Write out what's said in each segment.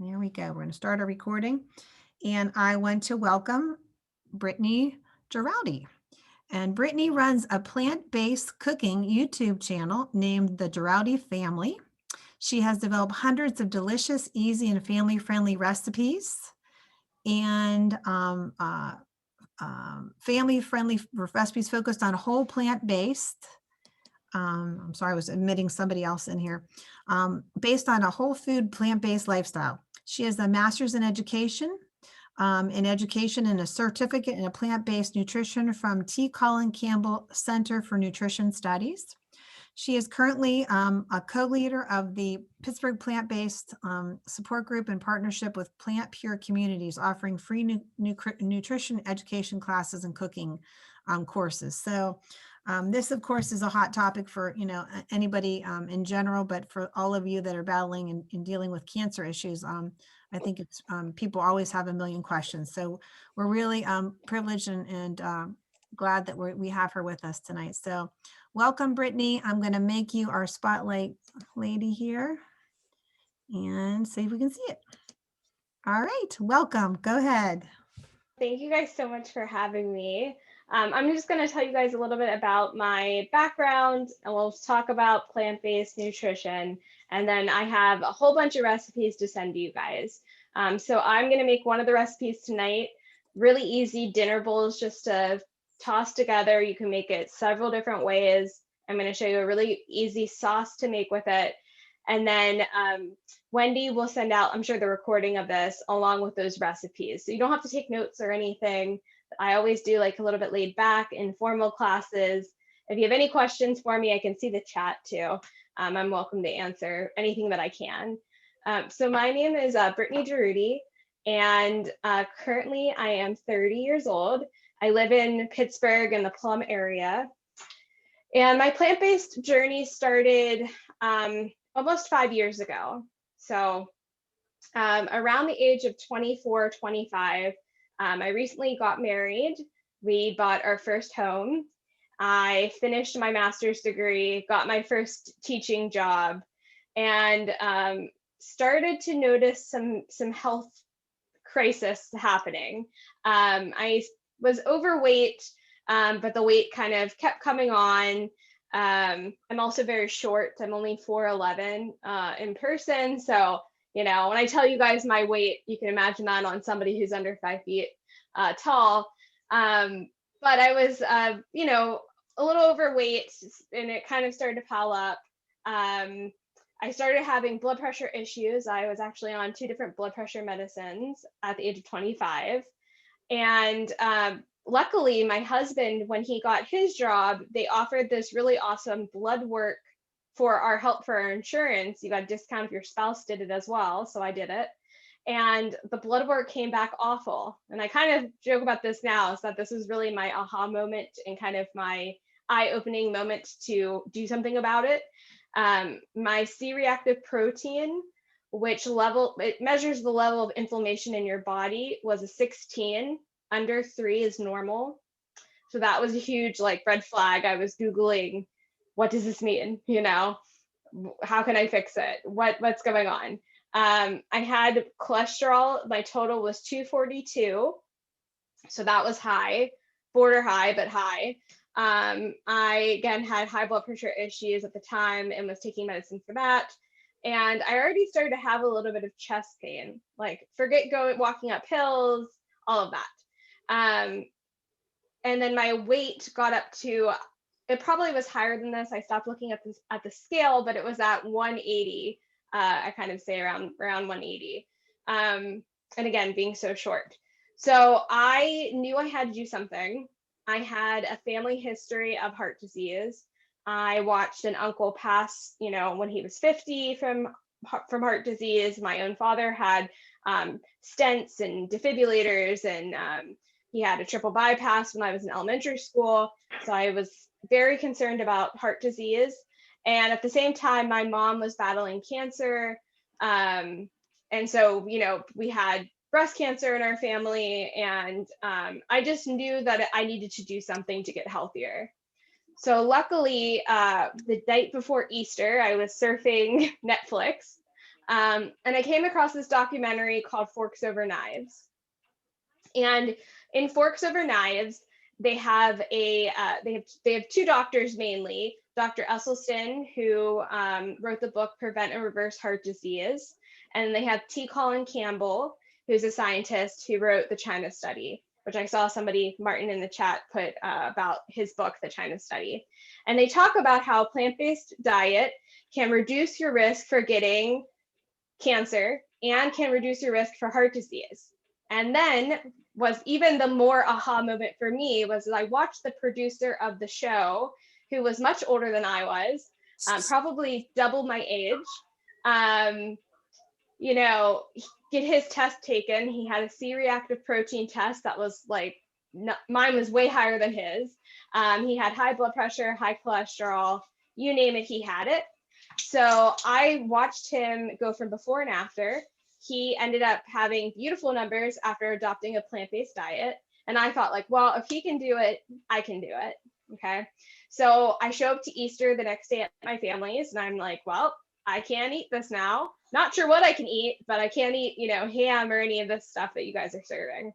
There we go. We're going to start our recording. And I want to welcome Brittany Jaroudi. And Brittany runs a plant-based cooking YouTube channel named The Jaroudi Family. She has developed hundreds of delicious, easy, and family-friendly recipes and family-friendly recipes focused on whole plant-based. I'm sorry, I was admitting somebody else in here. Based on a whole food plant-based lifestyle. She has a master's in education and a certificate in a plant-based nutrition from T. Colin Campbell Center for Nutrition Studies. She is currently a co-leader of the Pittsburgh plant-based support group in partnership with Plant Pure Communities, offering free nutrition education classes and cooking courses. So this, of course, is a hot topic for anybody in general, but for all of you that are battling and dealing with cancer issues, I think it's people always have a million questions. So we're really privileged and glad that we have her with us tonight. So welcome, Brittany. I'm going to make you our spotlight lady here and see if we can see it. All right, welcome. Go ahead. Thank you guys so much for having me. I'm just going to tell you guys a little bit about my background, and we'll talk about plant-based nutrition. And then I have a whole bunch of recipes to send to you guys. So I'm going to make one of the recipes tonight. Really easy dinner bowls just to toss together. You can make it several different ways. I'm going to show you a really easy sauce to make with it. And then Wendy will send out, I'm sure, the recording of this along with those recipes. So you don't have to take notes or anything. I always do like a little bit laid back, informal classes. If you have any questions for me, I can see the chat too. I'm welcome to answer anything that I can. So my name is Brittany Jaroudi, and currently I am 30 years old. I live in Pittsburgh in the Plum area. And my plant-based journey started almost 5 years ago. So around the age of 24, 25, I recently got married. We bought our first home. I finished my master's degree, got my first teaching job, and started to notice some health crisis happening. I was overweight, but the weight kind of kept coming on. I'm also very short. I'm only 4'11" in person. So, when I tell you guys my weight, you can imagine that on somebody who's under 5 feet tall. But I was, a little overweight, and it kind of started to pile up. I started having blood pressure issues. I was actually on 2 different blood pressure medicines at the age of 25. And luckily, my husband, when he got his job, they offered this really awesome blood work for our insurance. You got a discount if your spouse did it as well. So I did it. And the blood work came back awful. And I kind of joke about this now, is that this was really my aha moment and kind of my eye-opening moment to do something about it. My C-reactive protein, it measures the level of inflammation in your body, was a 16. Under 3 is normal. So that was a huge red flag. I was Googling, what does this mean? How can I fix it? What's going on? I had cholesterol. My total was 242. So that was high, border high, but high. I, again, had high blood pressure issues at the time and was taking medicine for that. And I already started to have a little bit of chest pain, forget walking up hills, all of that. And then my weight got up to, it probably was higher than this. I stopped looking at the scale, but it was at 180. I kind of say around 180. And again, being so short. So I knew I had to do something. I had a family history of heart disease. I watched an uncle pass, when he was 50 from heart disease. My own father had stents and defibrillators, and he had a triple bypass when I was in elementary school. So I was very concerned about heart disease. And at the same time, my mom was battling cancer. And so, we had breast cancer in our family. And I just knew that I needed to do something to get healthier. So luckily, the night before Easter, I was surfing Netflix. And I came across this documentary called Forks Over Knives. And in Forks Over Knives, they have they have two doctors mainly. Dr. Esselstyn, who wrote the book Prevent and Reverse Heart Disease, and they have T. Colin Campbell, who's a scientist who wrote the China Study, which I saw somebody, Martin, in the chat put about his book, The China Study. And they talk about how plant-based diet can reduce your risk for getting cancer and can reduce your risk for heart disease. And then was even the more aha moment for me was I watched the producer of the show, who was much older than I was, probably double my age, you know, get his test taken. He had a C-reactive protein test that was like, mine was way higher than his. He had high blood pressure, high cholesterol, you name it, he had it. So I watched him go from before and after. He ended up having beautiful numbers after adopting a plant-based diet. And I thought, like, well, if he can do it, I can do it. Okay. So I show up to Easter the next day at my family's, and I'm like, well, I can't eat this now. Not sure what I can eat, but I can't eat, you know, ham or any of this stuff that you guys are serving.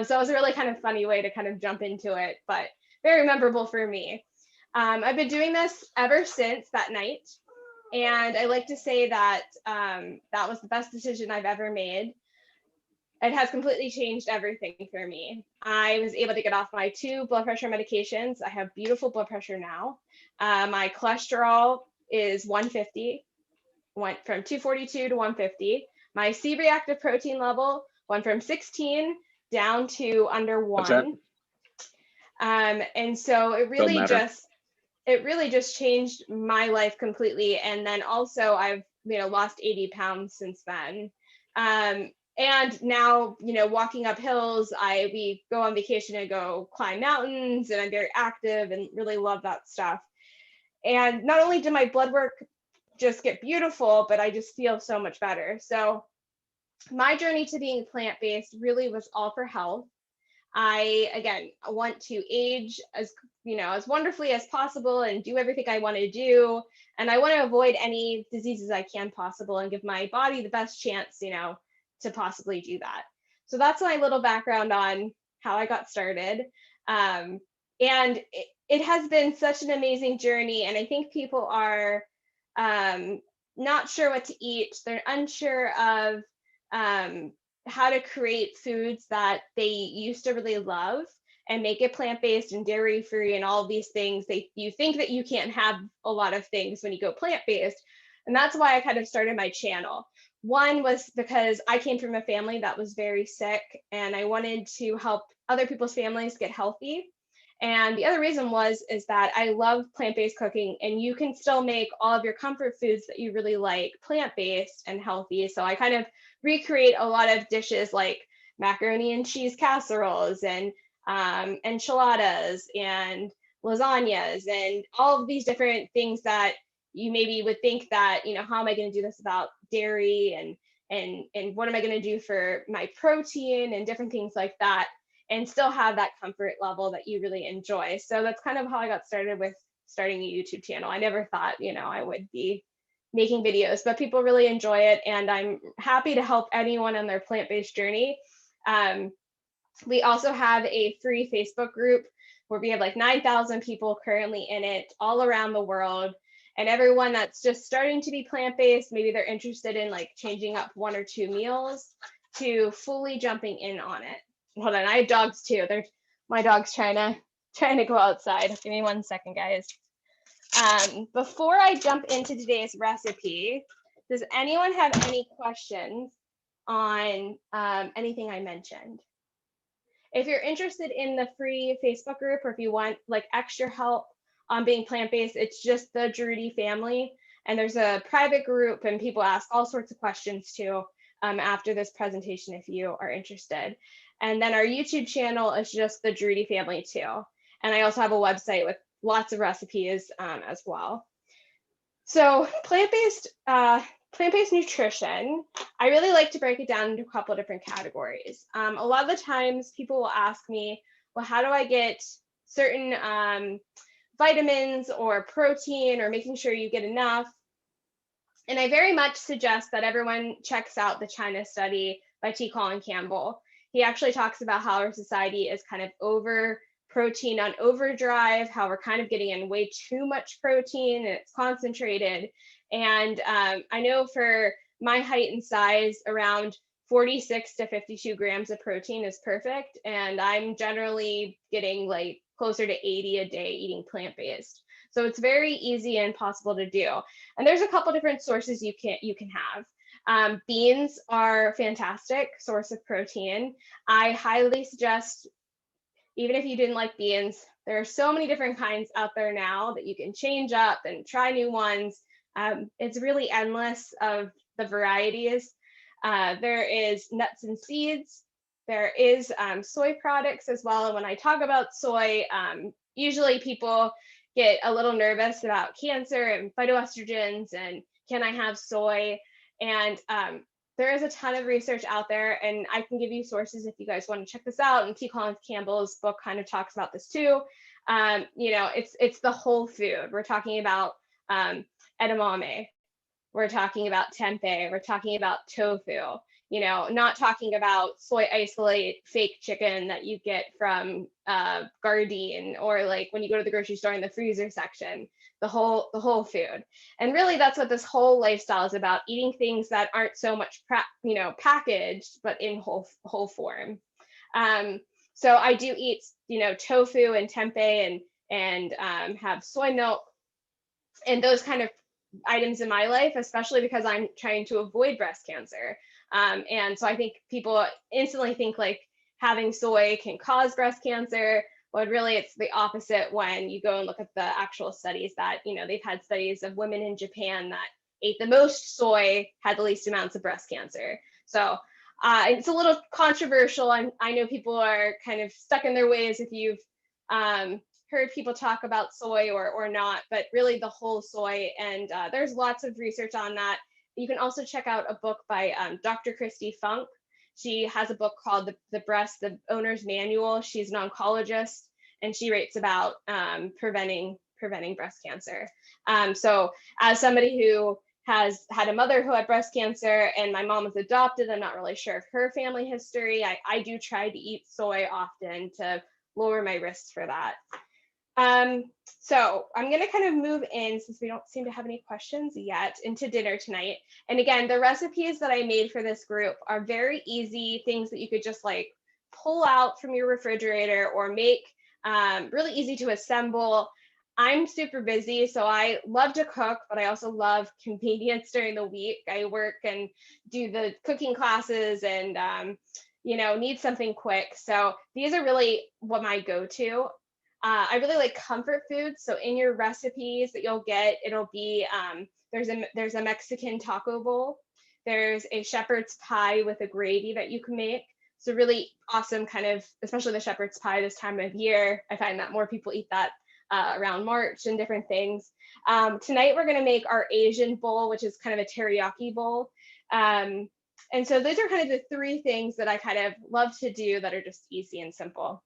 So it was a really kind of funny way to kind of jump into it, but very memorable for me. I've been doing this ever since that night. And I like to say that that was the best decision I've ever made. It has completely changed everything for me. I was able to get off my 2 blood pressure medications. I have beautiful blood pressure now. My cholesterol is 150, went from 242 to 150. My C-reactive protein level went from 16 down to under 1. And so it really just changed my life completely. And then also I've, you know, lost 80 pounds since then. And now, you know, walking up hills, we go on vacation and go climb mountains, and I'm very active and really love that stuff. And not only did my blood work just get beautiful, but I just feel so much better. So my journey to being plant-based really was all for health. I want to age as, you know, as wonderfully as possible and do everything I want to do. And I want to avoid any diseases I can possible and give my body the best chance, you know, to possibly do that. So that's my little background on how I got started. And it has been such an amazing journey. And I think people are not sure what to eat. They're unsure of how to create foods that they used to really love and make it plant-based and dairy-free and all of these things. You think that you can't have a lot of things when you go plant-based. And that's why I kind of started my channel. One was because I came from a family that was very sick, and I wanted to help other people's families get healthy. And the other reason is that I love plant-based cooking, and you can still make all of your comfort foods that you really like plant-based and healthy. So I kind of recreate a lot of dishes like macaroni and cheese casseroles and enchiladas and lasagnas and all of these different things that you maybe would think that, you know, how am I going to do this about dairy and what am I going to do for my protein and different things like that, and still have that comfort level that you really enjoy. So that's kind of how I got started with starting a YouTube channel. I never thought, you know, I would be making videos, but people really enjoy it, and I'm happy to help anyone on their plant-based journey. We also have a free Facebook group where we have like 9,000 people currently in it all around the world. And everyone that's just starting to be plant-based, maybe they're interested in like changing up 1 or 2 meals, to fully jumping in on it. Hold on, I have dogs too. My dog's trying to go outside. Give me 1 second, guys. Before I jump into today's recipe, does anyone have any questions on anything I mentioned? If you're interested in the free Facebook group, or if you want like extra help on being plant-based, it's just the Jaroudi family. And there's a private group, and people ask all sorts of questions too after this presentation if you are interested. And then our YouTube channel is just the Jaroudi family too. And I also have a website with lots of recipes as well. So plant-based nutrition, I really like to break it down into a couple of different categories. A lot of the times people will ask me, well, how do I get certain vitamins or protein, or making sure you get enough? And I very much suggest that everyone checks out the China study by T. Colin Campbell. He actually talks about how our society is kind of over protein on overdrive, how we're kind of getting in way too much protein and it's concentrated. And I know for my height and size, around 46 to 52 grams of protein is perfect. And I'm generally getting like closer to 80 a day eating plant-based. So it's very easy and possible to do. And there's a couple different sources you can have. Beans are a fantastic source of protein. I highly suggest, even if you didn't like beans, there are so many different kinds out there now that you can change up and try new ones. It's really endless of the varieties. There is nuts and seeds. There is soy products as well. And when I talk about soy, usually people get a little nervous about cancer and phytoestrogens and can I have soy? And there is a ton of research out there, and I can give you sources if you guys want to check this out. And T. Colin Campbell's book kind of talks about this too. It's the whole food. We're talking about edamame. We're talking about tempeh. We're talking about tofu. Not talking about soy isolate fake chicken that you get from Gardein, or like when you go to the grocery store in the freezer section, the whole food. And really that's what this whole lifestyle is about, eating things that aren't so much packaged, but in whole form. So I do eat, tofu and tempeh and have soy milk and those kind of items in my life, especially because I'm trying to avoid breast cancer. And so I think people instantly think like having soy can cause breast cancer, but really it's the opposite when you go and look at the actual studies that, they've had studies of women in Japan that ate the most soy had the least amounts of breast cancer. So it's a little controversial. I know people are kind of stuck in their ways if you've heard people talk about soy or not, but really the whole soy. And there's lots of research on that. You can also check out a book by Dr. Christy Funk. She has a book called The Owner's Manual. She's an oncologist, and she writes about preventing breast cancer. So as somebody who has had a mother who had breast cancer and my mom was adopted, I'm not really sure of her family history. I do try to eat soy often to lower my risks for that. So I'm going to kind of move in, since we don't seem to have any questions yet, into dinner tonight. And again, the recipes that I made for this group are very easy things that you could just like pull out from your refrigerator or make, really easy to assemble. I'm super busy, so I love to cook, but I also love convenience during the week. I work and do the cooking classes and, need something quick. So these are really what my go-to. I really like comfort foods. So in your recipes that you'll get, it'll be, there's a Mexican taco bowl. There's a shepherd's pie with a gravy that you can make. So really awesome kind of, especially the shepherd's pie this time of year. I find that more people eat that around March and different things. Tonight we're gonna make our Asian bowl, which is kind of a teriyaki bowl. And so those are kind of the three things that I kind of love to do that are just easy and simple.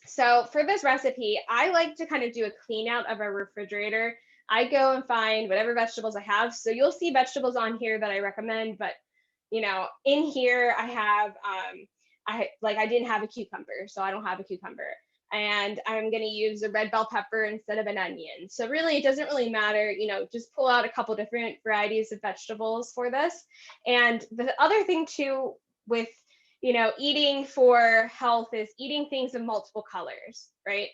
So for this recipe, I like to kind of do a clean out of our refrigerator. I go and find whatever vegetables I have. So you'll see vegetables on here that I recommend, but in here I have, I didn't have a cucumber, so I don't have a cucumber. And I'm going to use a red bell pepper instead of an onion. So really, it doesn't really matter, just pull out a couple different varieties of vegetables for this. And the other thing too with eating for health is eating things in multiple colors, right?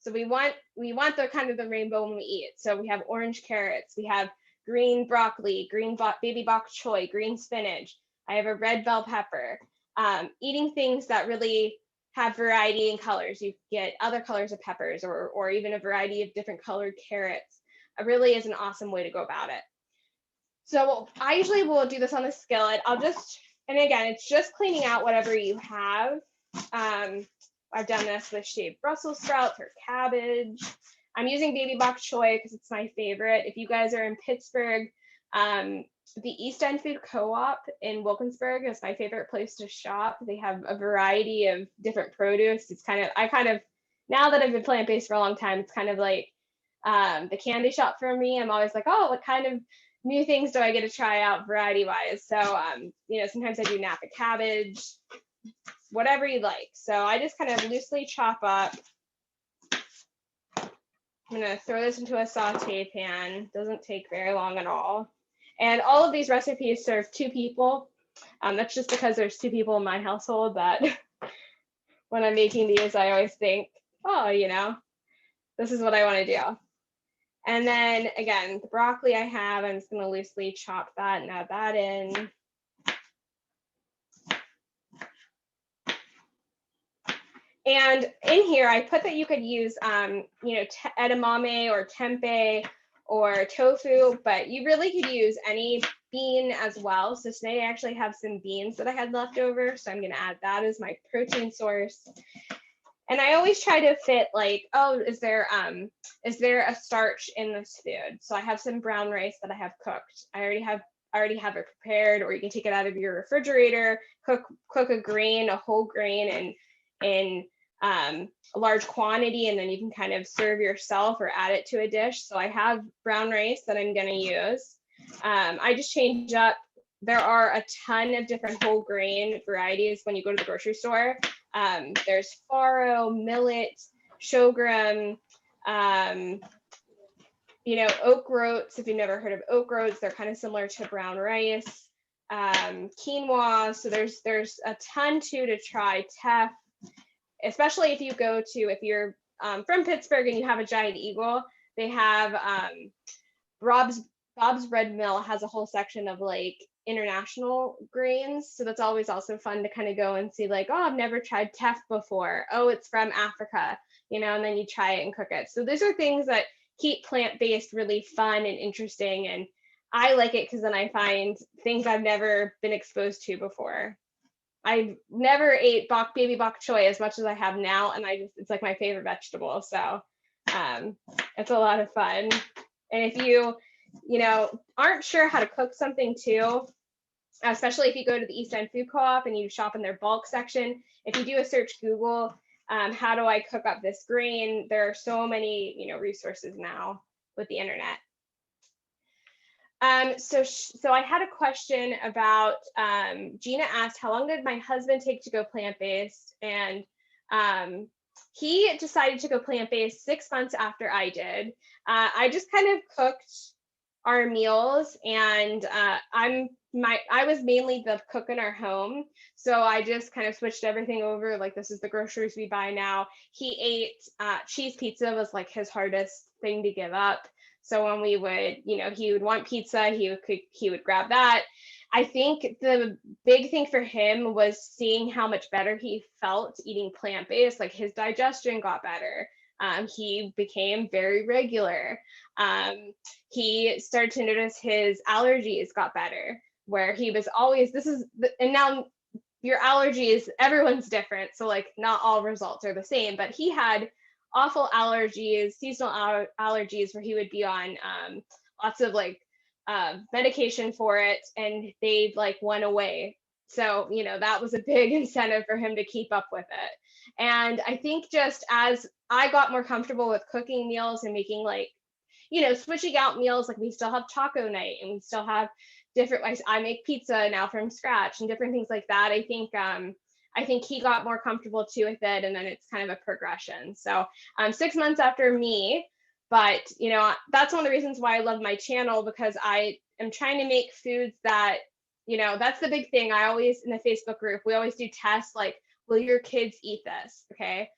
So we want the kind of the rainbow when we eat. So we have orange carrots, we have green broccoli, green baby bok choy, green spinach. I have a red bell pepper. Eating things that really have variety in colors. You get other colors of peppers or even a variety of different colored carrots. It really is an awesome way to go about it. So I usually will do this on the skillet. And again, it's just cleaning out whatever you have. I've done this with shaved Brussels sprouts or cabbage. I'm using baby bok choy because it's my favorite. If you guys are in Pittsburgh, the East End Food Co-op in Wilkinsburg is my favorite place to shop. They have a variety of different produce. Now that I've been plant-based for a long time, it's kind of like the candy shop for me. I'm always like, oh, what kind of new things do I get to try out variety wise? So, you know, sometimes I do Napa cabbage, whatever you like. So I just kind of loosely chop up. I'm gonna throw this into a saute pan. Doesn't take very long at all. And all of these recipes serve 2 people. That's just because there's 2 people in my household that when I'm making these, I always think, oh, you know, this is what I want to do. And then again, the broccoli I have, I'm just gonna loosely chop that and add that in. And in here, I put that you could use, you know, edamame or tempeh or tofu, but you really could use any bean as well. So today I actually have some beans that I had left over, so I'm gonna add that as my protein source. And I always try to fit like, oh, is there a starch in this food? So I have some brown rice that I have cooked. I already have it prepared, or you can take it out of your refrigerator, cook a grain, a whole grain, in a large quantity, and then you can kind of serve yourself or add it to a dish. So I have brown rice that I'm going to use. I just change up. There are a ton of different whole grain varieties when you go to the grocery store. There's farro, millet, sorghum, you know, oat groats. If you've never heard of oat groats, they're kind of similar to brown rice. Quinoa. So there's a ton to try. Teff, especially if you're from Pittsburgh and you have a Giant Eagle, they have Bob's Red Mill has a whole section of like international grains. So that's always also fun to kind of go and see like, oh, I've never tried teff before. Oh, it's from Africa, you know, and then you try it and cook it. So those are things that keep plant-based really fun and interesting. And I like it because then I find things I've never been exposed to before. I've never ate baby bok choy as much as I have now, and it's like my favorite vegetable. So it's a lot of fun. And if you know, aren't sure how to cook something too, especially if you go to the East End Food Co-op and you shop in their bulk section, if you do a search Google, how do I cook up this grain? There are so many, you know, resources now with the internet. So I had a question about, Gina asked, how long did my husband take to go plant-based? And he decided to go plant-based 6 months after I did. I just kind of cooked our meals, and I was mainly the cook in our home. So I just kind of switched everything over. Like, this is the groceries we buy now. He ate cheese pizza was like his hardest thing to give up. So when we would, you know, he would want pizza, he would grab that. I think the big thing for him was seeing how much better he felt eating plant-based. Like, his digestion got better. He became very regular. He started to notice his allergies got better, where he was always, and now your allergies, everyone's different. So like not all results are the same, but he had awful allergies, seasonal allergies, where he would be on lots of like medication for it, and they like went away. So, you know, that was a big incentive for him to keep up with it. And I think just as I got more comfortable with cooking meals and making like, you know, switching out meals, like we still have taco night and we still have different ways. I make pizza now from scratch and different things like that. I think he got more comfortable too with it, and then it's kind of a progression. So 6 months after me, but you know, that's one of the reasons why I love my channel, because I am trying to make foods that, you know, that's the big thing. I always, in the Facebook group, we always do tests like, will your kids eat this? Okay.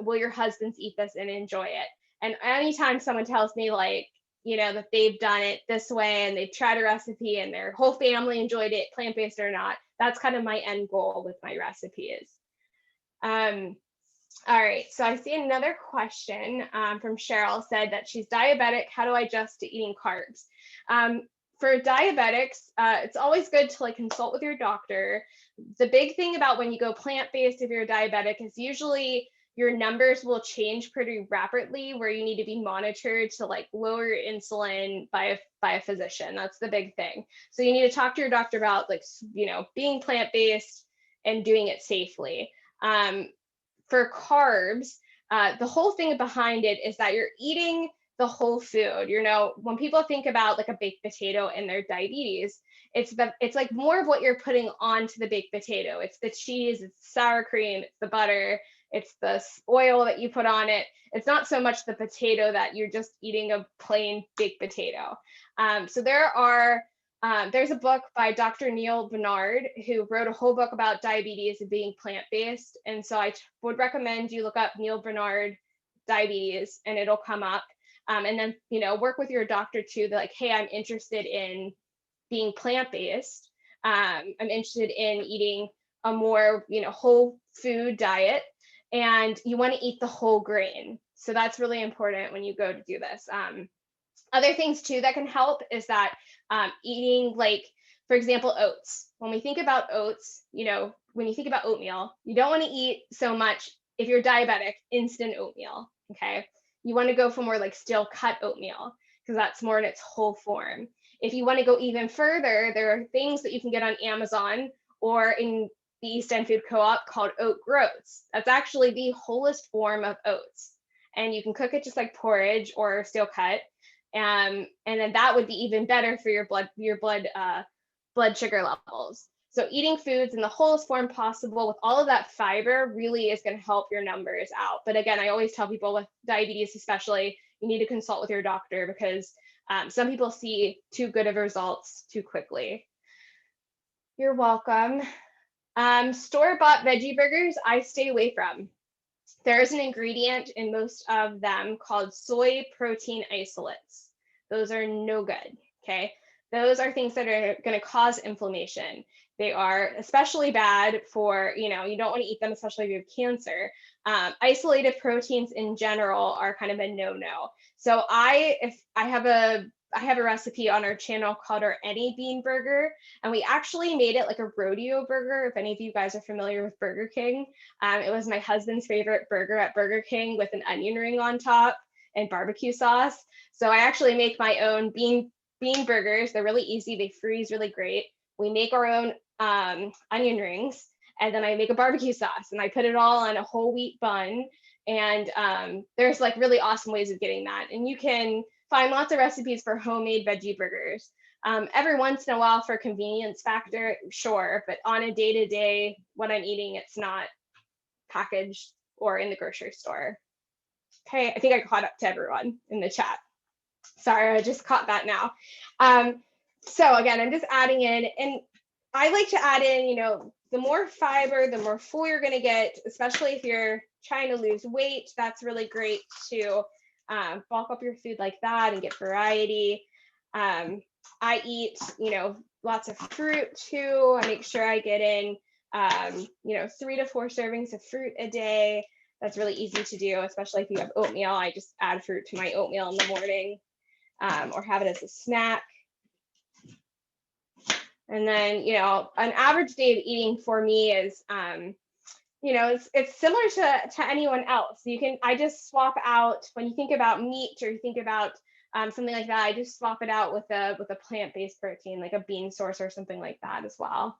Will your husbands eat this and enjoy it? And anytime someone tells me like, you know, that they've done it this way and they've tried a recipe and their whole family enjoyed it, plant-based or not, that's kind of my end goal with my recipes. All right, so I see another question from Cheryl, said that she's diabetic. How do I adjust to eating carbs? For diabetics, it's always good to like consult with your doctor. The big thing about when you go plant-based, if you're a diabetic, is usually your numbers will change pretty rapidly, where you need to be monitored to like lower your insulin by a physician. That's the big thing. So you need to talk to your doctor about like, you know, being plant-based and doing it safely. For carbs, the whole thing behind it is that you're eating the whole food. You know, when people think about like a baked potato and their diabetes, it's like more of what you're putting onto the baked potato. It's the cheese, it's the sour cream, it's the butter, it's the oil that you put on it. It's not so much the potato that you're just eating a plain baked potato. So there's a book by Dr. Neil Barnard who wrote a whole book about diabetes and being plant-based. And so I would recommend you look up Neil Barnard diabetes and it'll come up. And then, you know, work with your doctor too. They're like, hey, I'm interested in being plant-based. I'm interested in eating a more, you know, whole food diet, and you want to eat the whole grain. So that's really important when you go to do this. Other things too that can help is that eating, like, for example, oats. When we think about oats, you know, when you think about oatmeal, you don't want to eat so much, if you're diabetic, instant oatmeal, okay? You want to go for more like steel cut oatmeal because that's more in its whole form. If you want to go even further, there are things that you can get on Amazon or in the East End Food Co-op called oat groats. That's actually the wholest form of oats. And you can cook it just like porridge or steel cut. And then that would be even better for your blood sugar levels. So eating foods in the wholest form possible with all of that fiber really is going to help your numbers out. But again, I always tell people with diabetes, especially, you need to consult with your doctor because some people see too good of results too quickly. You're welcome. Store-bought veggie burgers, I stay away from. There is an ingredient in most of them called soy protein isolates. Those are no good, okay? Those are things that are going to cause inflammation. They are especially bad for, you know, you don't want to eat them, especially if you have cancer. Isolated proteins in general are kind of a no-no. So I have a recipe on our channel called our Any Bean Burger, and we actually made it like a rodeo burger. If any of you guys are familiar with Burger King, it was my husband's favorite burger at Burger King with an onion ring on top and barbecue sauce. So I actually make my own bean burgers. They're really easy. They freeze really great. We make our own onion rings, and then I make a barbecue sauce, and I put it all on a whole wheat bun. And there's like really awesome ways of getting that. And you can find lots of recipes for homemade veggie burgers. Every once in a while for convenience factor, sure, but on a day-to-day, what I'm eating, it's not packaged or in the grocery store. Okay, I think I caught up to everyone in the chat. Sorry, I just caught that now. So again, I'm just adding in, and I like to add in, you know, the more fiber, the more full you're gonna get, especially if you're trying to lose weight. That's really great to bulk up your food like that and get variety. I eat, you know, lots of fruit too. I make sure I get in, you know, 3 to 4 servings of fruit a day. That's really easy to do, especially if you have oatmeal. I just add fruit to my oatmeal in the morning, or have it as a snack. And then, you know, an average day of eating for me is, you know, it's similar to anyone else. I just swap out, when you think about meat or you think about something like that, I just swap it out with a plant-based protein, like a bean source or something like that as well.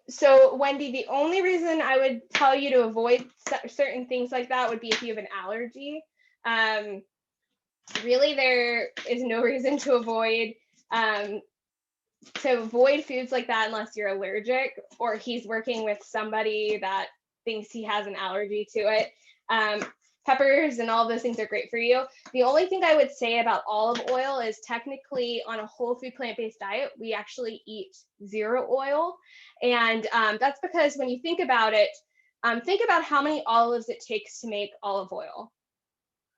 So Wendy, the only reason I would tell you to avoid certain things like that would be if you have an allergy. Really, there is no reason to avoid foods like that unless you're allergic or he's working with somebody that thinks he has an allergy to it. Peppers and all those things are great for you. The only thing I would say about olive oil is technically on a whole food plant-based diet, we actually eat 0 oil. And that's because when you think about it, think about how many olives it takes to make olive oil.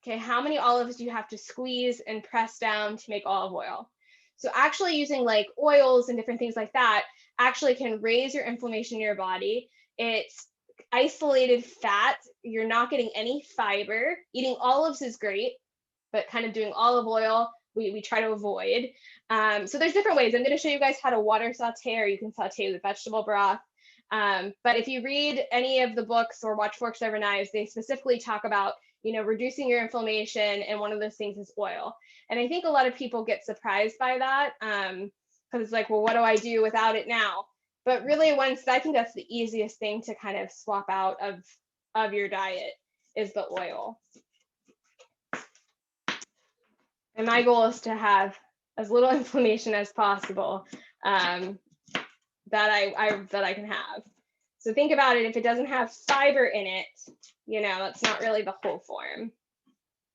Okay, how many olives do you have to squeeze and press down to make olive oil? So actually using like oils and different things like that actually can raise your inflammation in your body. It's isolated fat. You're not getting any fiber. Eating olives is great, but kind of doing olive oil, we try to avoid. So there's different ways. I'm going to show you guys how to water saute, or you can saute with vegetable broth. But if you read any of the books or watch Forks Over Knives, they specifically talk about, you know, reducing your inflammation, and one of those things is oil. And I think a lot of people get surprised by that because it's like, well, what do I do without it now? But really, I think that's the easiest thing to kind of swap out of your diet. is the oil. And my goal is to have as little inflammation as possible that I can have. So think about it, if it doesn't have fiber in it, you know, that's not really the whole form.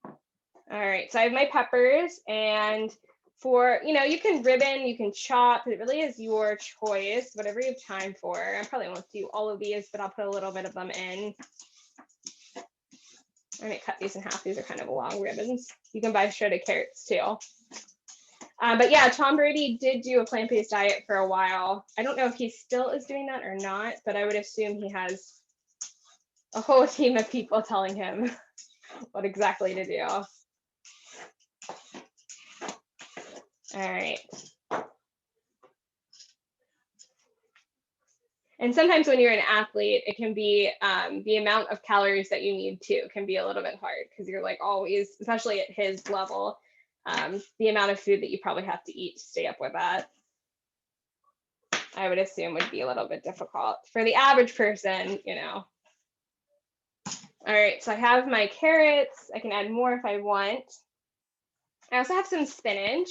All right, so I have my peppers, and for, you know, you can ribbon, you can chop, it really is your choice, whatever you have time for. I probably won't do all of these, but I'll put a little bit of them in. I'm gonna cut these in half. These are kind of long ribbons. You can buy shredded carrots too. But yeah, Tom Brady did do a plant-based diet for a while. I don't know if he still is doing that or not, but I would assume he has a whole team of people telling him what exactly to do. All right. And sometimes when you're an athlete, it can be the amount of calories that you need too can be a little bit hard, because you're like always, especially at his level, the amount of food that you probably have to eat to stay up with that, I would assume would be a little bit difficult. For the average person, you know. All right, so I have my carrots. I can add more if I want. I also have some spinach.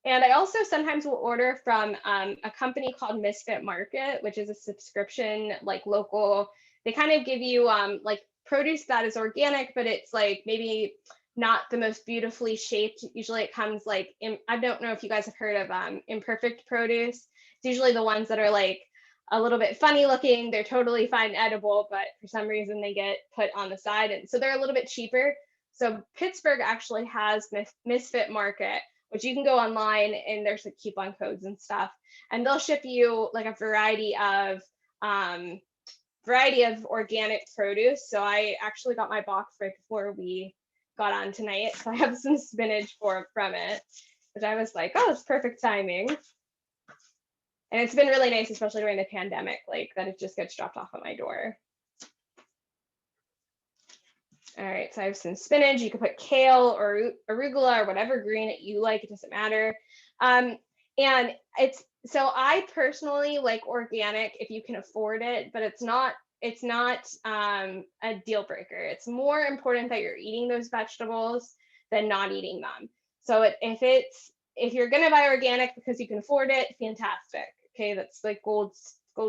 And I also sometimes will order from a company called Misfit Market, which is a subscription, like local. They kind of give you like produce that is organic, but it's like maybe not the most beautifully shaped. Usually it comes like, I don't know if you guys have heard of imperfect produce. It's usually the ones that are like a little bit funny looking. They're totally fine edible, but for some reason they get put on the side. And so they're a little bit cheaper. So Pittsburgh actually has Misfit Market, which you can go online and there's like coupon codes and stuff, and they'll ship you like a variety of organic produce. So I actually got my box right before we got on tonight. So I have some spinach from it, which I was like, oh, it's perfect timing. And it's been really nice, especially during the pandemic, like that it just gets dropped off at my door. All right, so I have some spinach. You can put kale or arugula or whatever green that you like. It doesn't matter. And so I personally like organic if you can afford it, but it's not a deal breaker. It's more important that you're eating those vegetables than not eating them. So if you're gonna buy organic because you can afford it, fantastic. Okay, that's like gold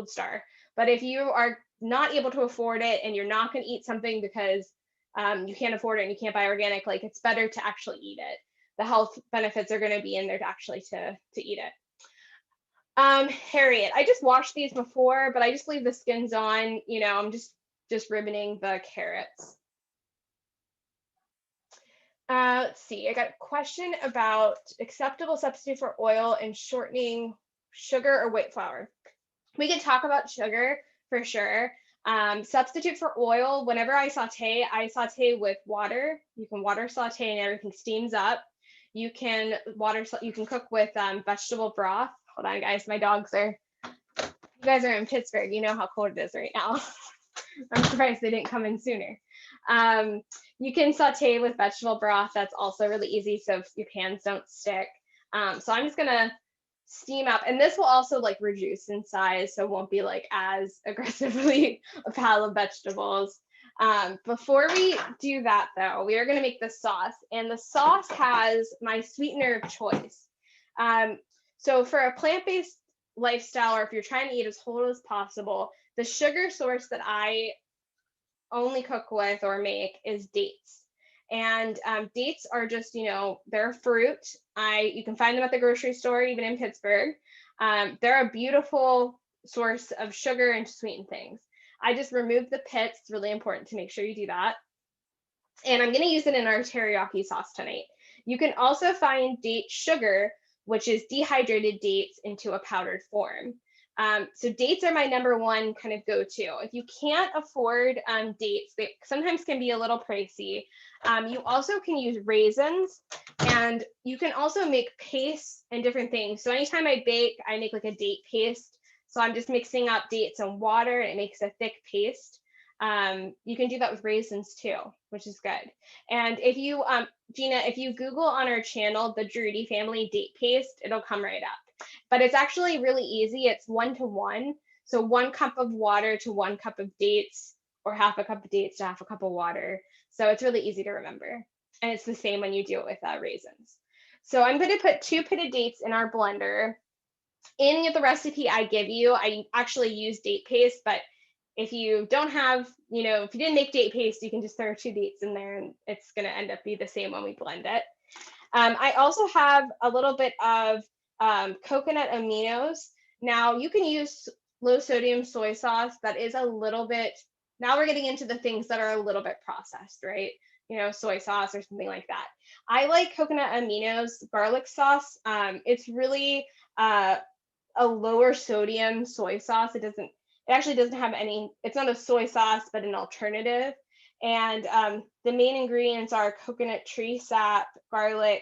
star. But if you are not able to afford it and you're not gonna eat something because you can't afford it and you can't buy organic, like it's better to actually eat it. The health benefits are going to be in there to actually to eat it. Harriet, I just washed these before, but I just leave the skins on. You know, I'm just ribboning the carrots. Let's see, I got a question about acceptable substitute for oil and shortening sugar or white flour. We could talk about sugar for sure. Substitute for oil, whenever I saute with water. You can water saute and everything steams up. You can cook with vegetable broth. Hold on, guys, my dogs are, you guys are in Pittsburgh, you know how cold it is right now. I'm surprised they didn't come in sooner. You can saute with vegetable broth. That's also really easy, so your pans don't stick. So I'm just gonna steam up, and this will also like reduce in size, so it won't be like as aggressively a pile of vegetables. Before we do that though, we are going to make the sauce, and the sauce has my sweetener of choice. So for a plant-based lifestyle, or if you're trying to eat as whole as possible, the sugar source that I only cook with or make is dates. And dates are just, you know, they're a fruit. You can find them at the grocery store, even in Pittsburgh. They're a beautiful source of sugar and sweeten things. I just removed the pits. It's really important to make sure you do that. And I'm going to use it in our teriyaki sauce tonight. You can also find date sugar, which is dehydrated dates into a powdered form. So dates are my number one kind of go-to. If you can't afford dates, they sometimes can be a little pricey. You also can use raisins, and you can also make paste and different things. So anytime I bake, I make like a date paste. So I'm just mixing up dates and water, and it makes a thick paste. You can do that with raisins too, which is good. And if you, Gina, if you Google on our channel, the Jaroudi family date paste, it'll come right up. But it's actually really easy. It's 1 to 1. So 1 cup of water to 1 cup of dates. or half a cup of dates to half a cup of water. So it's really easy to remember. And it's the same when you do it with raisins. So I'm going to put 2 pitted dates in our blender. In the recipe I give you, I actually use date paste, but if you don't have, if you didn't make date paste, you can just throw 2 dates in there and it's going to end up be the same when we blend it. I also have a little bit of coconut aminos. Now you can use low sodium soy sauce. That is a little bit, now we're getting into the things that are a little bit processed, right? Soy sauce or something like that. I like coconut aminos garlic sauce. It's really a lower sodium soy sauce. It actually doesn't have any, it's not a soy sauce, but an alternative. And the main ingredients are coconut tree sap, garlic,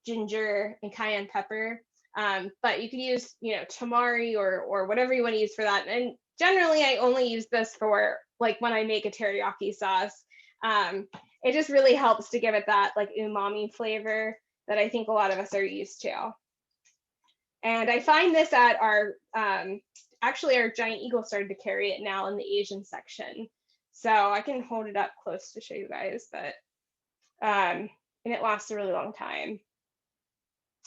ginger, and cayenne pepper. But you can use, tamari or whatever you want to use for that. And generally, I only use this for like when I make a teriyaki sauce. It just really helps to give it that like umami flavor that I think a lot of us are used to. And I find this at our, actually our Giant Eagle started to carry it now in the Asian section. So I can hold it up close to show you guys, but, and it lasts a really long time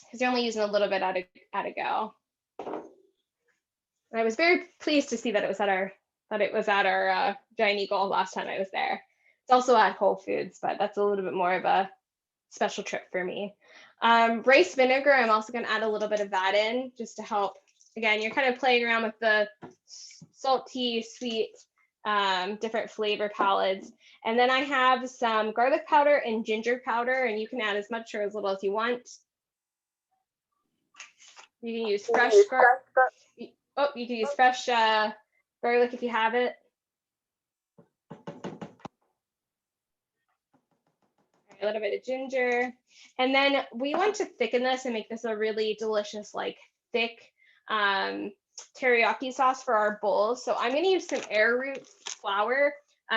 because you're only using a little bit at a go. And I was very pleased to see that it was at our Giant Eagle last time I was there. It's also at Whole Foods, but that's a little bit more of a special trip for me. Rice vinegar, I'm also going to add a little bit of that in just to help. Again, you're kind of playing around with the salty, sweet, different flavor palettes. And then I have some garlic powder and ginger powder, and you can add as much or as little as you want. You can use fresh garlic. Oh, you can use fresh garlic if you have it. A little bit of ginger. And then we want to thicken this and make this a really delicious, like thick teriyaki sauce for our bowls. So I'm going to use some arrowroot flour.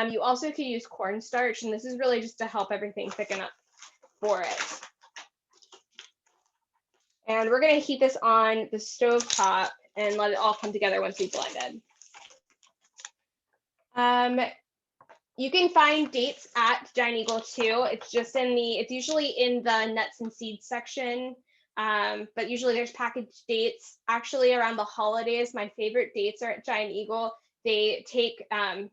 You also could use cornstarch, and this is really just to help everything thicken up for it. And we're going to heat this on the stove top and let it all come together once we blended. You can find dates at Giant Eagle too. It's usually in the nuts and seeds section, but usually there's packaged dates. Actually, around the holidays, my favorite dates are at Giant Eagle. They take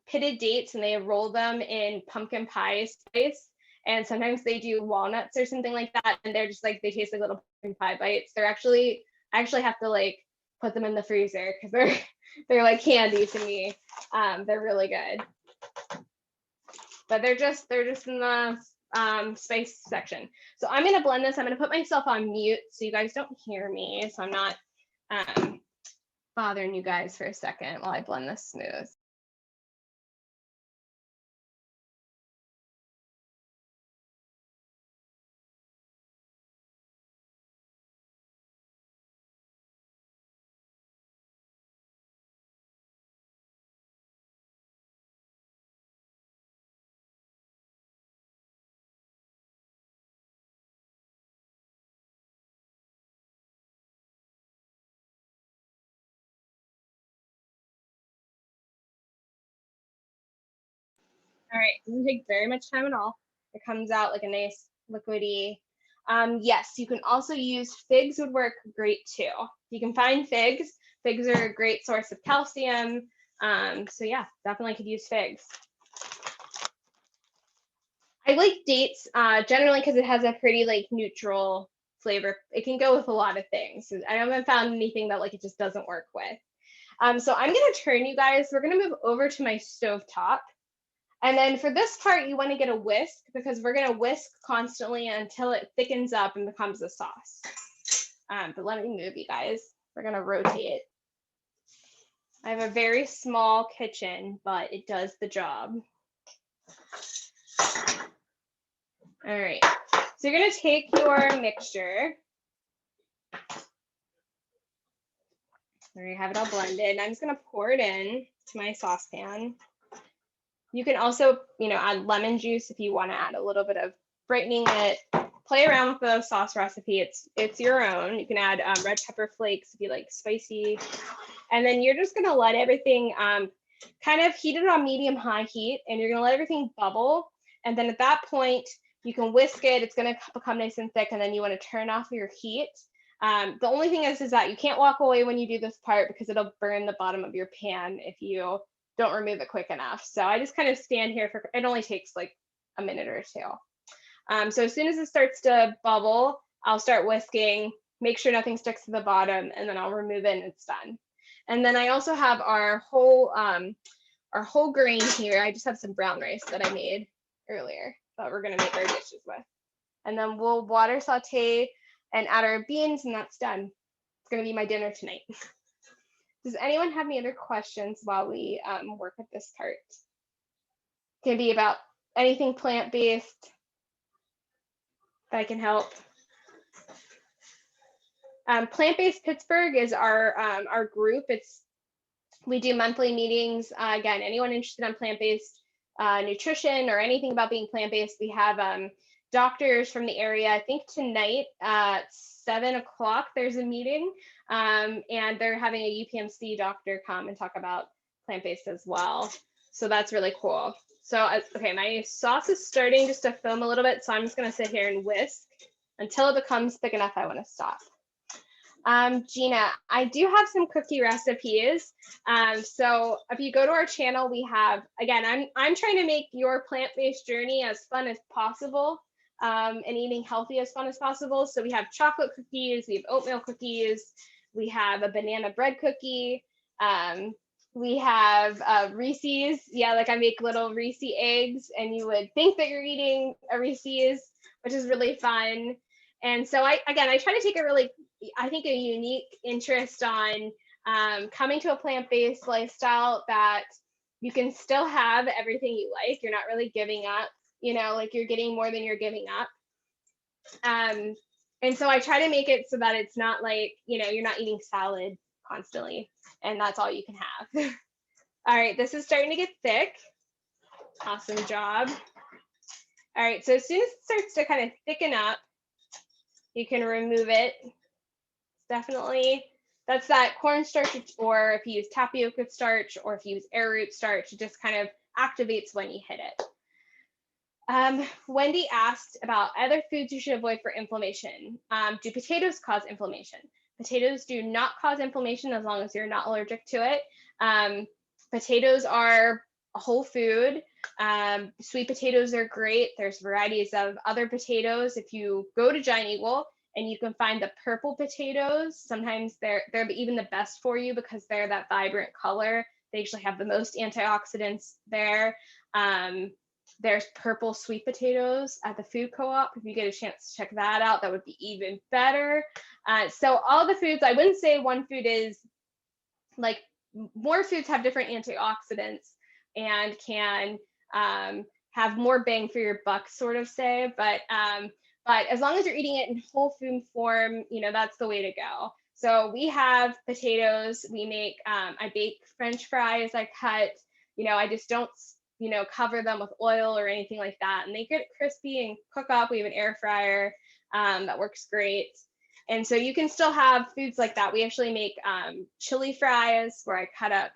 pitted dates and they roll them in pumpkin pie spice. And sometimes they do walnuts or something like that. And they're just like, they taste like little pumpkin pie bites. I actually have to like put them in the freezer because they're like candy to me. They're really good. But they're just in the spice section. So I'm going to blend this. I'm going to put myself on mute so you guys don't hear me. So I'm not bothering you guys for a second while I blend this smooth. All right, it doesn't take very much time at all. It comes out like a nice liquidy. Yes, you can also use figs would work great too. You can find figs. Figs are a great source of calcium. So yeah, definitely could use figs. I like dates generally because it has a pretty like neutral flavor. It can go with a lot of things. I haven't found anything that like it just doesn't work with. So I'm gonna turn you guys. We're gonna move over to my stovetop. And then for this part, you want to get a whisk because we're going to whisk constantly until it thickens up and becomes a sauce. But let me move you guys. We're going to rotate. I have a very small kitchen, but it does the job. All right. So you're going to take your mixture. There you have it all blended. I'm just going to pour it in to my saucepan. You can also, add lemon juice if you want to add a little bit of brightening it. Play around with the sauce recipe. It's your own. You can add red pepper flakes if you like spicy. And then you're just going to let everything kind of heat it on medium-high heat, and you're gonna let everything bubble. And then at that point, you can whisk it. It's gonna become nice and thick, and then you wanna turn off your heat. The only thing is that you can't walk away when you do this part because it'll burn the bottom of your pan if you don't remove it quick enough. So I just kind of stand here for, it only takes like a minute or two. So as soon as it starts to bubble, I'll start whisking, make sure nothing sticks to the bottom, and then I'll remove it and it's done. And then I also have our whole grain here. I just have some brown rice that I made earlier that we're gonna make our dishes with. And then we'll water saute and add our beans, and that's done. It's gonna be my dinner tonight. Does anyone have any other questions while we work at this part? It can be about anything plant-based that I can help. Plant-based Pittsburgh is our group. We do monthly meetings. Again, anyone interested in plant-based nutrition or anything about being plant-based, we have doctors from the area. I think tonight at 7 o'clock there's a meeting, and they're having a UPMC doctor come and talk about plant-based as well. So that's really cool. So, okay, my sauce is starting just to foam a little bit, so I'm just gonna sit here and whisk until it becomes thick enough I wanna stop. Gina, I do have some cookie recipes. So if you go to our channel, we have, again, I'm trying to make your plant-based journey as fun as possible, and eating healthy as fun as possible. So we have chocolate cookies, we have oatmeal cookies, we have a banana bread cookie, we have Reese's. Yeah, like I make little Reese eggs, and you would think that you're eating a Reese's, which is really fun. And so I try to take a unique interest on coming to a plant-based lifestyle that you can still have everything you like. You're not really giving up, like you're getting more than you're giving up. And so I try to make it so that it's not like, you're not eating salad constantly and that's all you can have. All right, this is starting to get thick. Awesome job. All right, so as soon as it starts to kind of thicken up, you can remove it. Definitely, that's that cornstarch, or if you use tapioca starch, or if you use arrowroot starch, it just kind of activates when you hit it. Wendy asked about other foods you should avoid for inflammation. Do potatoes cause inflammation? Potatoes do not cause inflammation as long as you're not allergic to it. Potatoes are a whole food. Sweet potatoes are great. There's varieties of other potatoes. If you go to Giant Eagle and you can find the purple potatoes, sometimes they're even the best for you because they're that vibrant color. They actually have the most antioxidants there. There's purple sweet potatoes at the food co-op. If you get a chance to check that out, that would be even better. So all the foods, I wouldn't say one food is like, more foods have different antioxidants and can have more bang for your buck, sort of say, but as long as you're eating it in whole food form, that's the way to go. So we have potatoes, we make, I bake French fries, I cut, I just don't, cover them with oil or anything like that. And they get crispy and cook up. We have an air fryer that works great. And so you can still have foods like that. We actually make chili fries where I cut up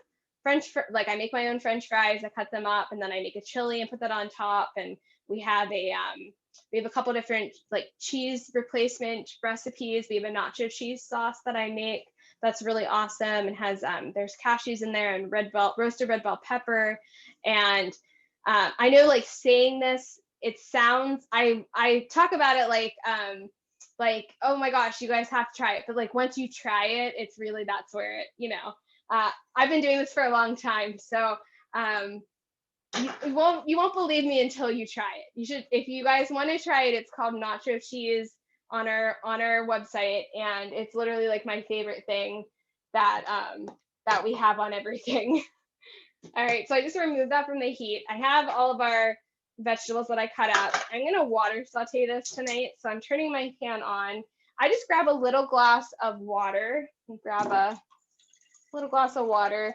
I make my own French fries, I cut them up, and then I make a chili and put that on top. And we have a couple different like cheese replacement recipes. We have a nacho cheese sauce that I make that's really awesome and has there's cashews in there and roasted red bell pepper. And I know, like, saying this, it sounds, I talk about it like, oh my gosh, you guys have to try it. But like, once you try it, it's really, that's where it, I've been doing this for a long time. So you won't believe me until you try it. You should, if you guys want to try it, it's called nacho cheese on our website. And it's literally like my favorite thing that we have on everything. All right, so I just removed that from the heat. I have all of our vegetables that I cut up. I'm gonna water saute this tonight. So I'm turning my pan on. I just grab a little glass of water. Grab a little glass of water.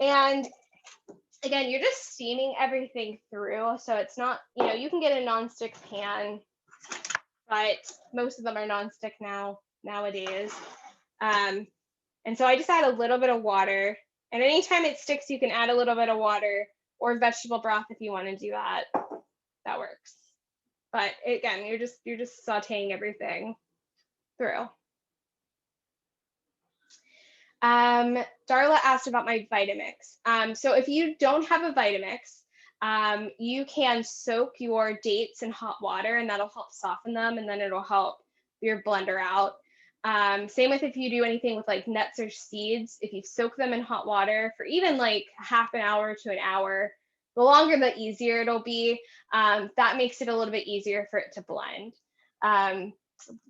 And again, you're just steaming everything through. So it's not, you can get a nonstick pan, but most of them are nonstick nowadays. And so I just add a little bit of water And anytime it sticks, you can add a little bit of water or vegetable broth if you want to do that. That works. But again, you're just sauteing everything through. Darla asked about my Vitamix. So if you don't have a Vitamix, you can soak your dates in hot water, and that'll help soften them, and then it'll help your blender out. Same with if you do anything with like nuts or seeds. If you soak them in hot water for even like half an hour to an hour, the longer the easier it'll be. That makes it a little bit easier for it to blend.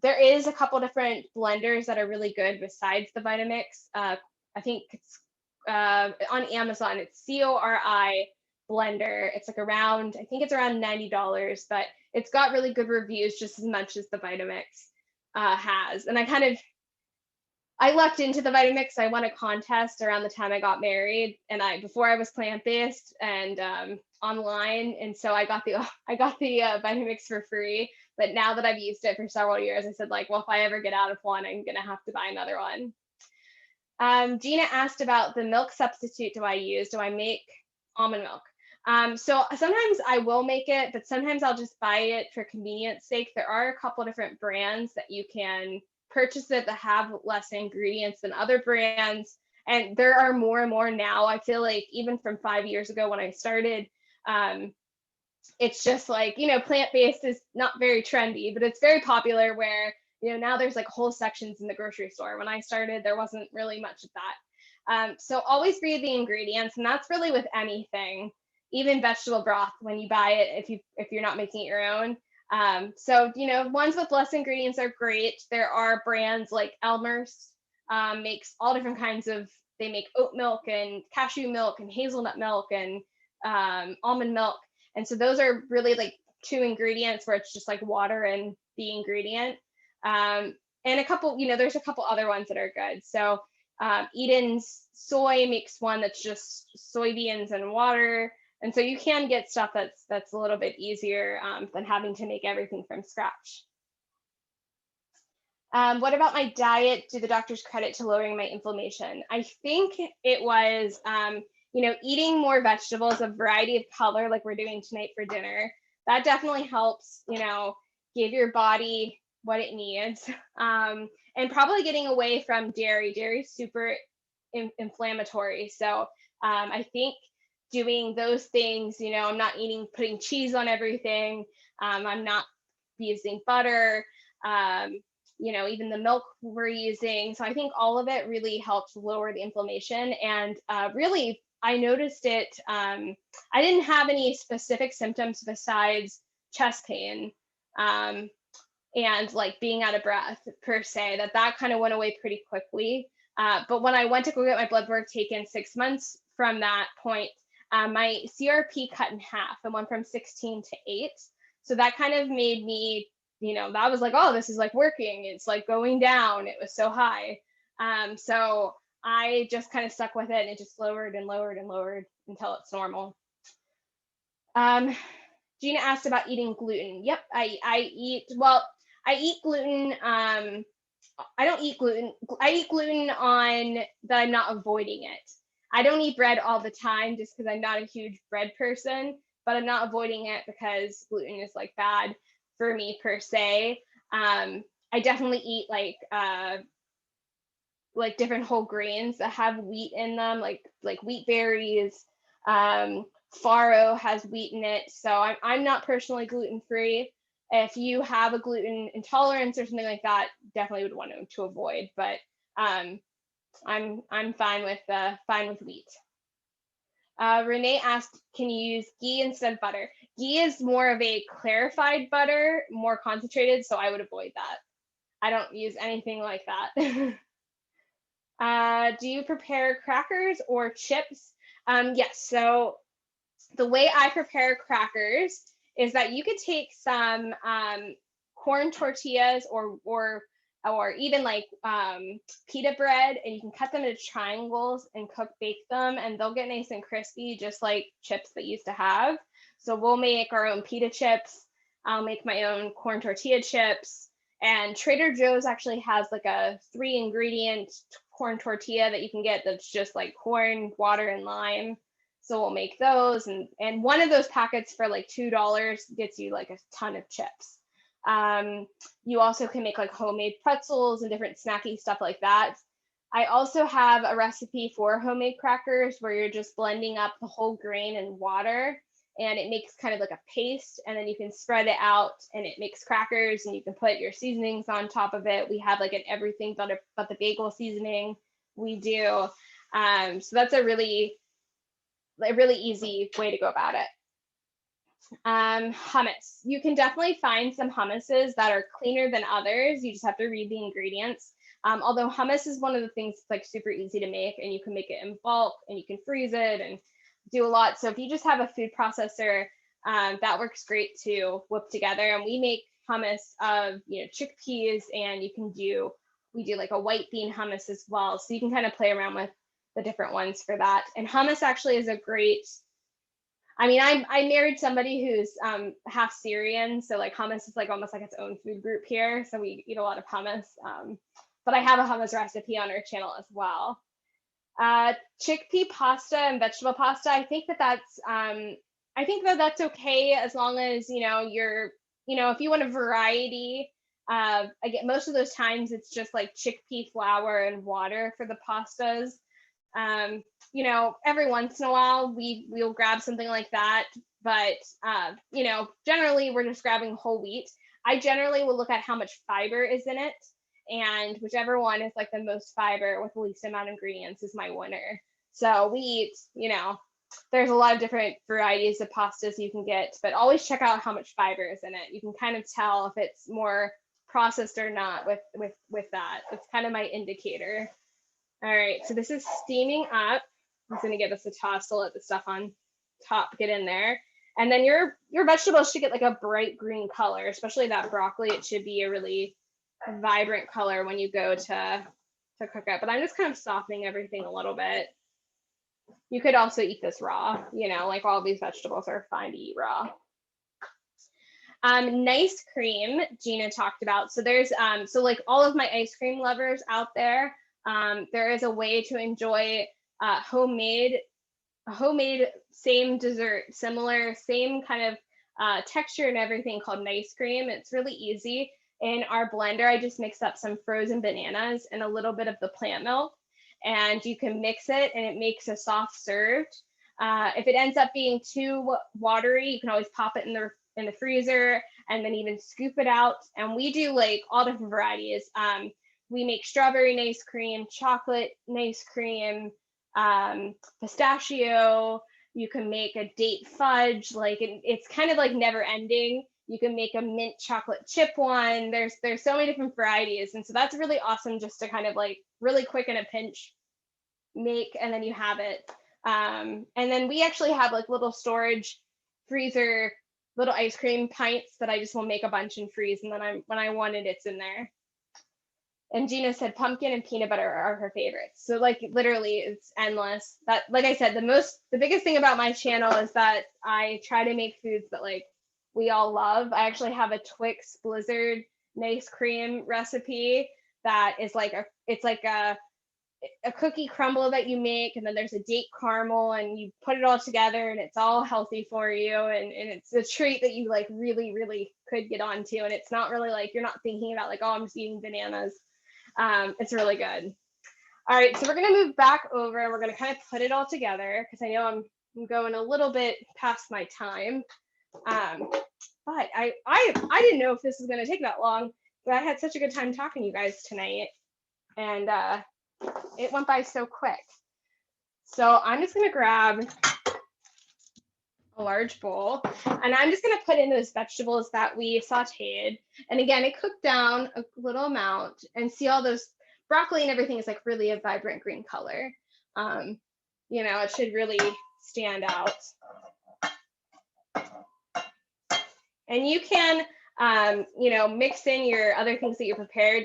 There is a couple different blenders that are really good besides the Vitamix. I think it's on Amazon, it's CORI blender. It's like around, I think it's around $90, but it's got really good reviews just as much as the Vitamix has. And I lucked into the Vitamix. I won a contest around the time I got married, and before I was plant-based and online, and so I got the Vitamix for free. But now that I've used it for several years, I said, like, well, if I ever get out of one, I'm gonna have to buy another one. Gina asked about the milk substitute. Do I make almond milk? So sometimes I will make it, but sometimes I'll just buy it for convenience sake. There are a couple different brands that you can purchase it that have less ingredients than other brands. And there are more and more now. I feel like even from 5 years ago when I started, it's just like, plant-based is not very trendy, but it's very popular where, now there's like whole sections in the grocery store. When I started, there wasn't really much of that. So always read the ingredients, and that's really with anything, even vegetable broth when you buy it, if you're not making it your own. So, ones with less ingredients are great. There are brands like Elmer's, makes all different kinds they make oat milk and cashew milk and hazelnut milk and almond milk. And so those are really like 2 ingredients where it's just like water and the ingredient. And a couple, there's a couple other ones that are good. So Eden's Soy makes one that's just soybeans and water. And so you can get stuff that's a little bit easier than having to make everything from scratch. What about my diet? Do the doctors credit to lowering my inflammation? I think it was, eating more vegetables, a variety of color like we're doing tonight for dinner. That definitely helps, give your body what it needs. And probably getting away from dairy. Dairy is super inflammatory. So I think doing those things, I'm not putting cheese on everything. I'm not using butter, even the milk we're using. So I think all of it really helps lower the inflammation. And really, I noticed it. I didn't have any specific symptoms besides chest pain and like being out of breath per se, that kind of went away pretty quickly. But when I went to go get my blood work taken 6 months from that point, my CRP cut in half and went from 16 to 8. So that kind of made me, that was like, oh, this is like working. It's like going down. It was so high. So I just kind of stuck with it, and it just lowered and lowered and lowered until it's normal. Gina asked about eating gluten. Yep, I eat gluten. I don't eat gluten. I eat gluten on that I'm not avoiding it. I don't eat bread all the time just because I'm not a huge bread person, but I'm not avoiding it because gluten is like bad for me per se. I definitely eat like different whole grains that have wheat in them, like wheat berries. Farro has wheat in it. So I'm not personally gluten-free. If you have a gluten intolerance or something like that, definitely would want to avoid. But I'm fine with wheat. Renee asked, can you use ghee instead of butter? Ghee is more of a clarified butter, more concentrated, so I would avoid that. I don't use anything like that. Do you prepare crackers or chips? Yes, so the way I prepare crackers is that you could take some corn tortillas or even like pita bread, and you can cut them into triangles and bake them, and they'll get nice and crispy, just like chips that used to have. So we'll make our own pita chips. I'll make my own corn tortilla chips, And Trader Joe's actually has like a 3-ingredient corn tortilla that you can get that's just like corn, water, and lime. So we'll make those, and one of those packets for like $2 gets you like a ton of chips. You also can make like homemade pretzels and different snacky stuff like that. I also have a recipe for homemade crackers where you're just blending up the whole grain and water, and it makes kind of like a paste, and then you can spread it out and it makes crackers, and you can put your seasonings on top of it. We have like an everything but the bagel seasoning we do. So that's a really easy way to go about it. Hummus. You can definitely find some hummuses that are cleaner than others. You just have to read the ingredients. Although hummus is one of the things that's like super easy to make, and you can make it in bulk and you can freeze it and do a lot. So if you just have a food processor, that works great to whip together. And we make hummus of, chickpeas, and we do like a white bean hummus as well. So you can kind of play around with the different ones for that. And hummus actually is a great, I married somebody who's half Syrian, so like hummus is like almost like its own food group here. So we eat a lot of hummus. But I have a hummus recipe on our channel as well. Chickpea pasta and vegetable pasta. I think that's okay as long as if you want a variety. Again, most of those times it's just like chickpea flour and water for the pastas. Every once in a while we'll grab something like that, but generally we're just grabbing whole wheat. I generally will look at how much fiber is in it, and whichever one is like the most fiber with the least amount of ingredients is my winner. So we eat, there's a lot of different varieties of pastas you can get, but always check out how much fiber is in it. You can kind of tell if it's more processed or not with that. It's kind of my indicator. All right, so this is steaming up. I'm going to give this a toss to let the stuff on top get in there. And then your vegetables should get like a bright green color, especially that broccoli. It should be a really vibrant color when you go to cook it. But I'm just kind of softening everything a little bit. You could also eat this raw, like all these vegetables are fine to eat raw. Nice cream, Gina talked about. So there's, so like all of my ice cream lovers out there, there is a way to enjoy homemade, same dessert, similar, same kind of texture and everything, called nice cream. It's really easy. In our blender, I just mix up some frozen bananas and a little bit of the plant milk, and you can mix it and it makes a soft serve. If it ends up being too watery, you can always pop it in the freezer and then even scoop it out. And we do like all different varieties. We make strawberry nice cream, chocolate nice cream, pistachio. You can make a date fudge. Like it's kind of like never ending. You can make a mint chocolate chip one. There's so many different varieties. And so that's really awesome just to kind of like really quick in a pinch make, and then you have it. And then we actually have like little storage freezer, little ice cream pints that I just will make a bunch and freeze. And then when I want it, it's in there. And Gina said pumpkin and peanut butter are her favorites. So like literally it's endless. That, like I said, the biggest thing about my channel is that I try to make foods that like we all love. I actually have a Twix Blizzard nice cream recipe that is like it's like a cookie crumble that you make, and then there's a date caramel, and you put it all together, and it's all healthy for you, and it's a treat that you like really, really could get onto, and it's not really like you're not thinking about like, oh, I'm just eating bananas. It's really good. All right, so we're gonna move back over, and we're gonna kind of put it all together because I know I'm going a little bit past my time. But I didn't know if this was gonna take that long, but I had such a good time talking to you guys tonight, and it went by so quick. So I'm just gonna grab a large bowl, and I'm just gonna put in those vegetables that we sauteed. And again, it cooked down a little amount, and see all those broccoli and everything is like really a vibrant green color. It should really stand out. And you can, mix in your other things that you prepared.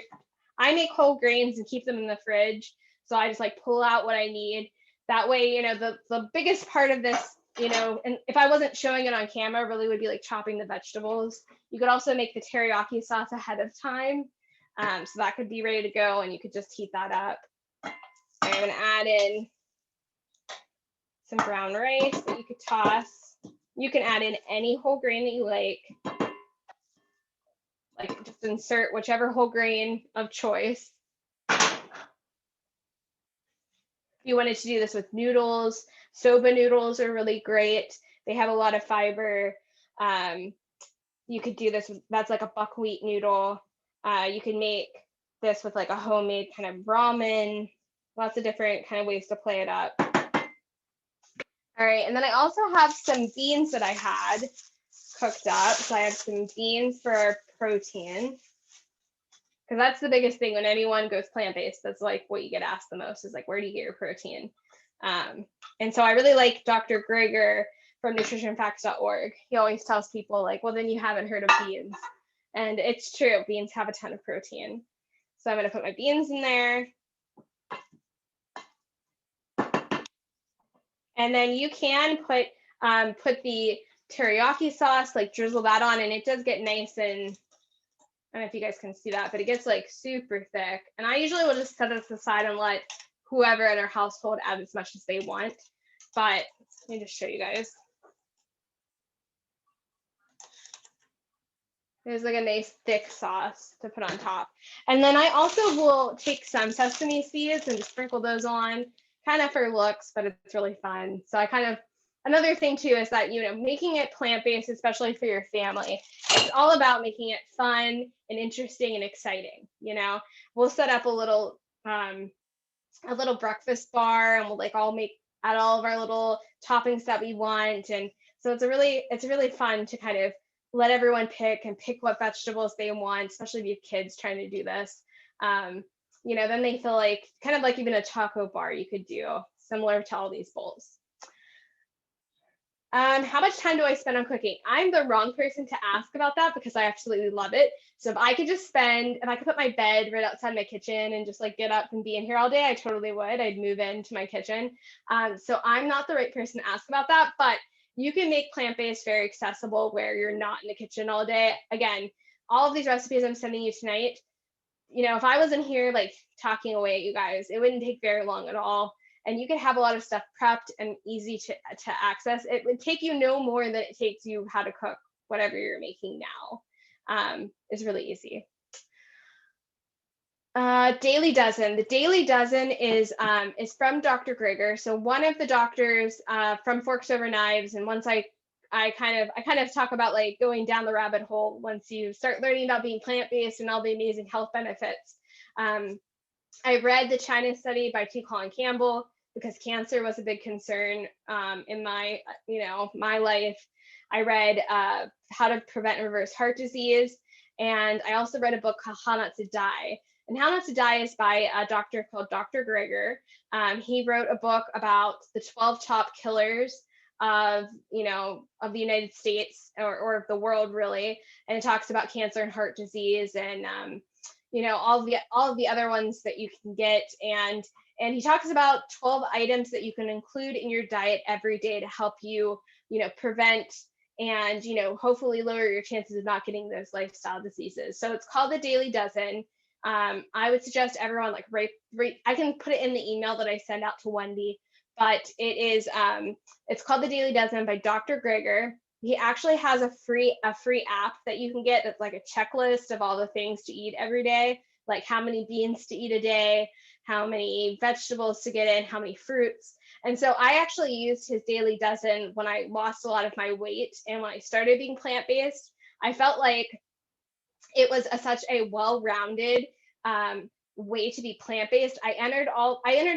I make whole grains and keep them in the fridge. So I just like pull out what I need. That way, the biggest part of this and if I wasn't showing it on camera, really would be like chopping the vegetables. You could also make the teriyaki sauce ahead of time. So that could be ready to go and you could just heat that up. I'm gonna add in some brown rice that you could toss. You can add in any whole grain that you like just insert whichever whole grain of choice. If you wanted to do this with noodles, soba noodles are really great. They have a lot of fiber. You could do this with, that's like a buckwheat noodle. You can make this with like a homemade kind of ramen. Lots of different kind of ways to play it up. All right, and then I also have some beans that I had cooked up. So I have some beans for our protein. Because that's the biggest thing when anyone goes plant-based. That's like what you get asked the most is like, where do you get your protein? And so I really like Dr. Greger from nutritionfacts.org. He always tells people like, well, then you haven't heard of beans. And it's true, beans have a ton of protein. So I'm gonna put my beans in there. And then you can put the teriyaki sauce, like drizzle that on, and it does get nice and, I don't know if you guys can see that, but it gets like super thick. And I usually will just set this aside and let whoever in our household add as much as they want. But let me just show you guys. There's like a nice thick sauce to put on top. And then I also will take some sesame seeds and just sprinkle those on, kind of for looks, but it's really fun. So I kind of, another thing too is that, making it plant-based, especially for your family, it's all about making it fun and interesting and exciting. We'll set up a little breakfast bar and we'll like add all of our little toppings that we want. And so it's really fun to kind of let everyone pick what vegetables they want, especially if you have kids trying to do this. Then they feel like kind of like even a taco bar you could do similar to all these bowls. How much time do I spend on cooking? I'm the wrong person to ask about that because I absolutely love it. So if I could put my bed right outside my kitchen and just like get up and be in here all day, I totally would. I'd move into my kitchen. So I'm not the right person to ask about that, but you can make plant-based very accessible where you're not in the kitchen all day. Again, all of these recipes I'm sending you tonight, if I was in here like talking away at you guys, it wouldn't take very long at all. And you can have a lot of stuff prepped and easy to access. It would take you no more than it takes you how to cook whatever you're making now. It's really easy. Daily Dozen. The Daily Dozen is from Dr. Greger. So one of the doctors from Forks Over Knives, and once I kind of talk about like going down the rabbit hole once you start learning about being plant-based and all the amazing health benefits. I read the China study by T. Colin Campbell because cancer was a big concern in my life. I read How to Prevent and Reverse Heart Disease, and I also read a book called How Not to Die. And How Not to Die is by a doctor called Dr. Greger. He wrote a book about the 12 top killers of the United States or of the world really, and it talks about cancer and heart disease and all of the other ones that you can get, and he talks about 12 items that you can include in your diet every day to help you prevent and hopefully lower your chances of not getting those lifestyle diseases. So it's called the Daily Dozen. I would suggest everyone I can put it in the email that I send out to Wendy, but it's called the Daily Dozen by Dr. Greger. He actually has a free app that you can get that's like a checklist of all the things to eat every day, like how many beans to eat a day, how many vegetables to get in, how many fruits. And so I actually used his Daily Dozen when I lost a lot of my weight. And when I started being plant-based, I felt like it was such a well-rounded way to be plant-based. I entered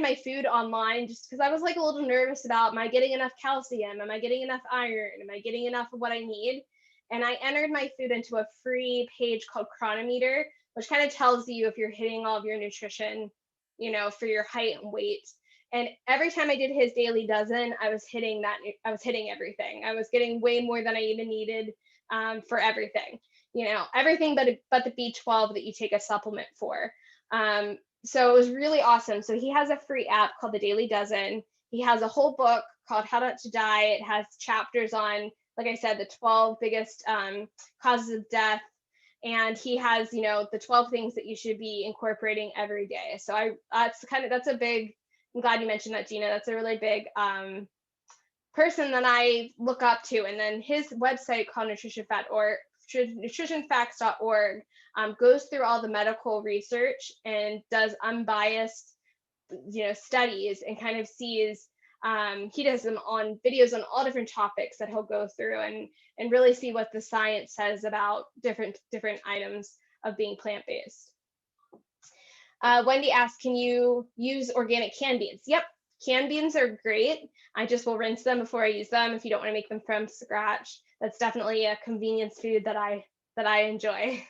my food online just because I was like a little nervous about, am I getting enough calcium? Am I getting enough iron? Am I getting enough of what I need? And I entered my food into a free page called Chronometer, which kind of tells you if you're hitting all of your nutrition, for your height and weight. And every time I did his Daily Dozen, I was hitting everything. I was getting way more than I even needed for everything, everything but the B12 that you take a supplement for. So it was really awesome. So he has a free app called the Daily Dozen. He has a whole book called How Not to Die. It has chapters on, like I said, the 12 biggest causes of death. And he has, the 12 things that you should be incorporating every day. So that's a big, I'm glad you mentioned that, Gina. That's a really big person that I look up to. And then his website called nutritionfacts.org goes through all the medical research and does unbiased, studies, and kind of sees, he does them on videos on all different topics that he'll go through and really see what the science says about different items of being plant-based. Wendy asked, can you use organic canned beans? Yep, canned beans are great. I just will rinse them before I use them if you don't want to make them from scratch. That's definitely a convenience food that I enjoy.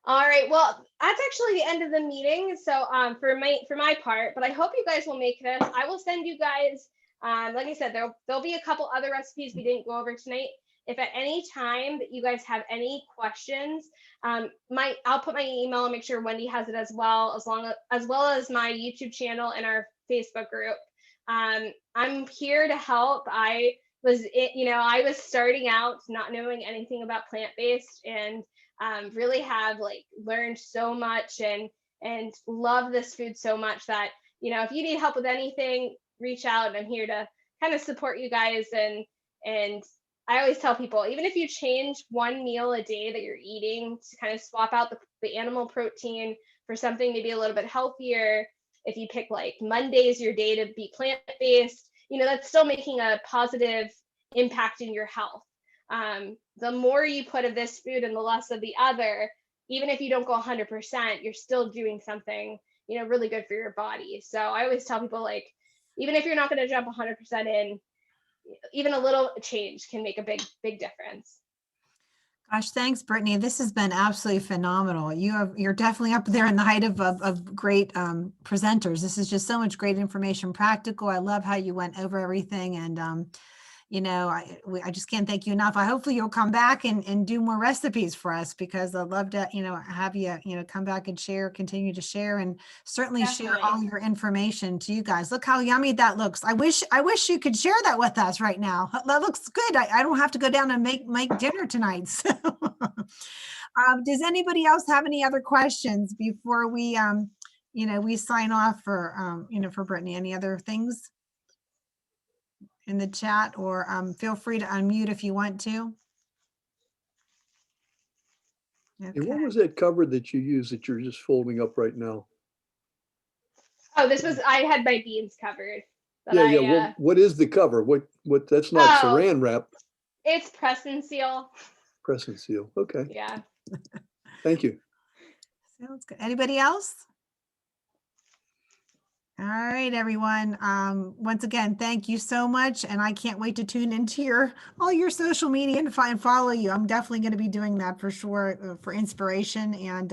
All right, well, that's actually the end of the meeting. So for my part, but I hope you guys will make this. I will send you guys, like I said, there'll be a couple other recipes we didn't go over tonight. If at any time that you guys have any questions, I'll put my email and make sure Wendy has it as well as my YouTube channel and our Facebook group. I'm here to help. I was starting out not knowing anything about plant-based, and really have learned so much and love this food so much that, if you need help with anything, reach out, and I'm here to kind of support you guys. And I always tell people, even if you change one meal a day that you're eating to kind of swap out the animal protein for something maybe a little bit healthier, if you pick Monday's your day to be plant-based, that's still making a positive impact in your health. The more you put of this food and the less of the other, even if you don't go 100%, you're still doing something, really good for your body. So I always tell people, even if you're not going to jump 100% in, even a little change can make a big difference. Gosh, thanks, Brittany. This has been absolutely phenomenal. You're definitely up there in the height of great presenters. This is just so much great information, practical. I love how you went over everything, and I just can't thank you enough. Hopefully you'll come back and do more recipes for us, because I'd love to, have you, come back and continue to share, and certainly share all your information to you guys. Look how yummy that looks. I wish you could share that with us right now. That looks good. I don't have to go down and make dinner tonight. So, does anybody else have any other questions before we, we sign off for, for Brittany? Any other things in the chat, or feel free to unmute if you want to. Okay. What was that cover that you used that you're just folding up right now? Oh, I had my beans covered. Yeah. What is the cover? What? That's not Saran wrap. It's press and seal. Press and seal. Okay. Yeah. Thank you. Sounds good. Anybody else? All right, everyone. Once again, thank you so much. And I can't wait to tune into all your social media and follow you. I'm definitely going to be doing that for sure, for inspiration. And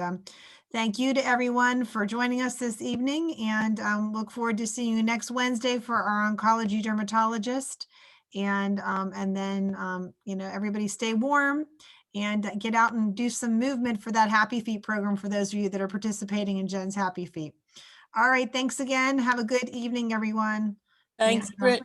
thank you to everyone for joining us this evening, and look forward to seeing you next Wednesday for our oncology dermatologist. And then, everybody stay warm and get out and do some movement for that Happy Feet program for those of you that are participating in Jen's Happy Feet. All right. Thanks again. Have a good evening, everyone. Thanks, Brittany.